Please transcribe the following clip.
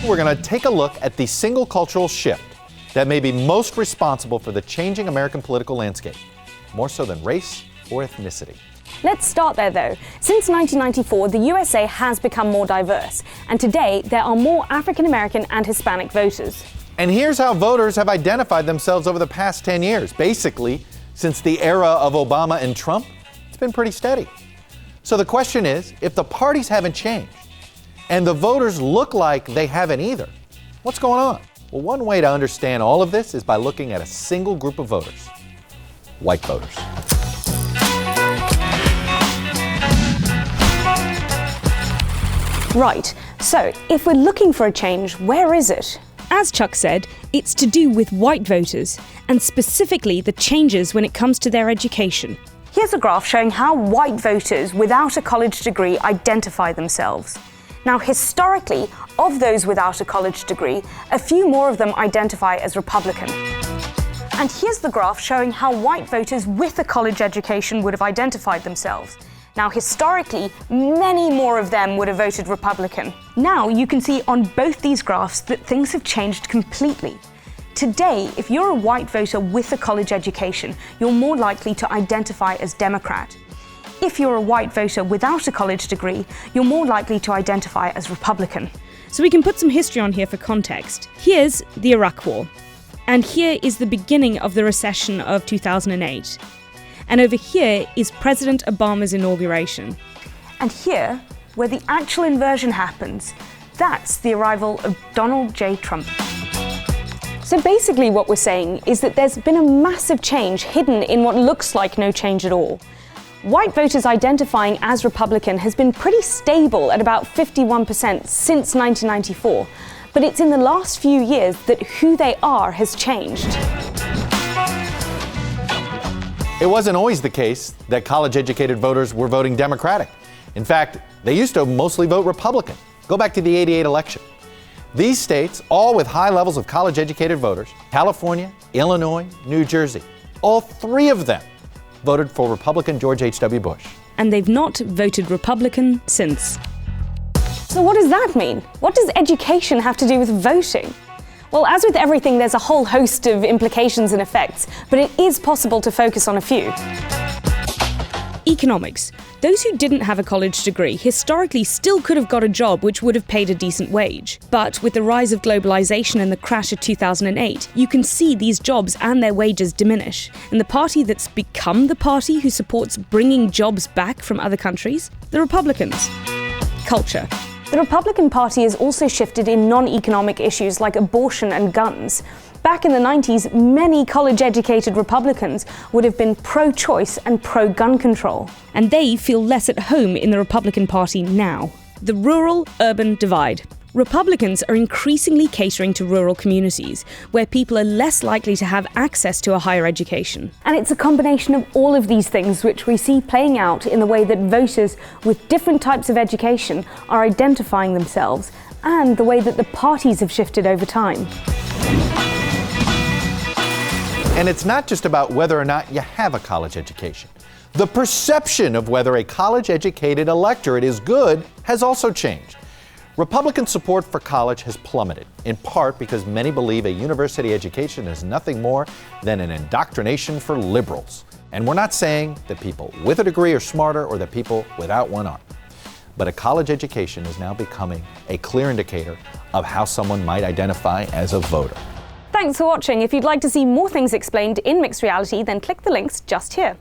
We're going to take a look at the single cultural shift that may be most responsible for the changing American political landscape, more so than race or ethnicity. Let's start there though. Since 1994, the USA has become more diverse, and today there are more African American and Hispanic voters. And here's how voters have identified themselves over the past 10 years. Basically, since the era of Obama and Trump, it's been pretty steady. So the question is, if the parties haven't changed, and the voters look like they haven't either, what's going on? Well, one way to understand all of this is by looking at a single group of voters: white voters. Right, so if we're looking for a change, where is it? As Chuck said, it's to do with white voters, and specifically the changes when it comes to their education. Here's a graph showing how white voters without a college degree identify themselves. Now, historically, of those without a college degree, a few more of them identify as Republican. And here's the graph showing how white voters with a college education would have identified themselves. Now, historically, many more of them would have voted Republican. Now, you can see on both these graphs that things have changed completely. Today, if you're a white voter with a college education, you're more likely to identify as Democrat. If you're a white voter without a college degree, you're more likely to identify as Republican. So we can put some history on here for context. Here's the Iraq War, and here is the beginning of the recession of 2008. And over here is President Obama's inauguration. And here, where the actual inversion happens, that's the arrival of Donald J. Trump. So basically what we're saying is that there's been a massive change hidden in what looks like no change at all. White voters identifying as Republican has been pretty stable at about 51% since 1994, but it's in the last few years that who they are has changed. It wasn't always the case that college-educated voters were voting Democratic. In fact, they used to mostly vote Republican. Go back to the '88 election. These states, all with high levels of college-educated voters, California, Illinois, New Jersey, all three of them voted for Republican George H.W. Bush. And they've not voted Republican since. So what does that mean? What does education have to do with voting? Well, as with everything, there's a whole host of implications and effects, but it is possible to focus on a few. Economics. Those who didn't have a college degree historically still could have got a job which would have paid a decent wage. But with the rise of globalization and the crash of 2008, you can see these jobs and their wages diminish. And the party that's become the party who supports bringing jobs back from other countries? The Republicans. Culture. The Republican Party has also shifted in non-economic issues like abortion and guns. Back in the 90s, many college-educated Republicans would have been pro-choice and pro-gun control. And they feel less at home in the Republican Party now. The rural-urban divide. Republicans are increasingly catering to rural communities, where people are less likely to have access to a higher education. And it's a combination of all of these things which we see playing out in the way that voters with different types of education are identifying themselves, and the way that the parties have shifted over time. And it's not just about whether or not you have a college education. The perception of whether a college-educated electorate is good has also changed. Republican support for college has plummeted, in part because many believe a university education is nothing more than an indoctrination for liberals. And we're not saying that people with a degree are smarter or that people without one aren't. But a college education is now becoming a clear indicator of how someone might identify as a voter. Thanks for watching. If you'd like to see more things explained in mixed reality, then click the links just here.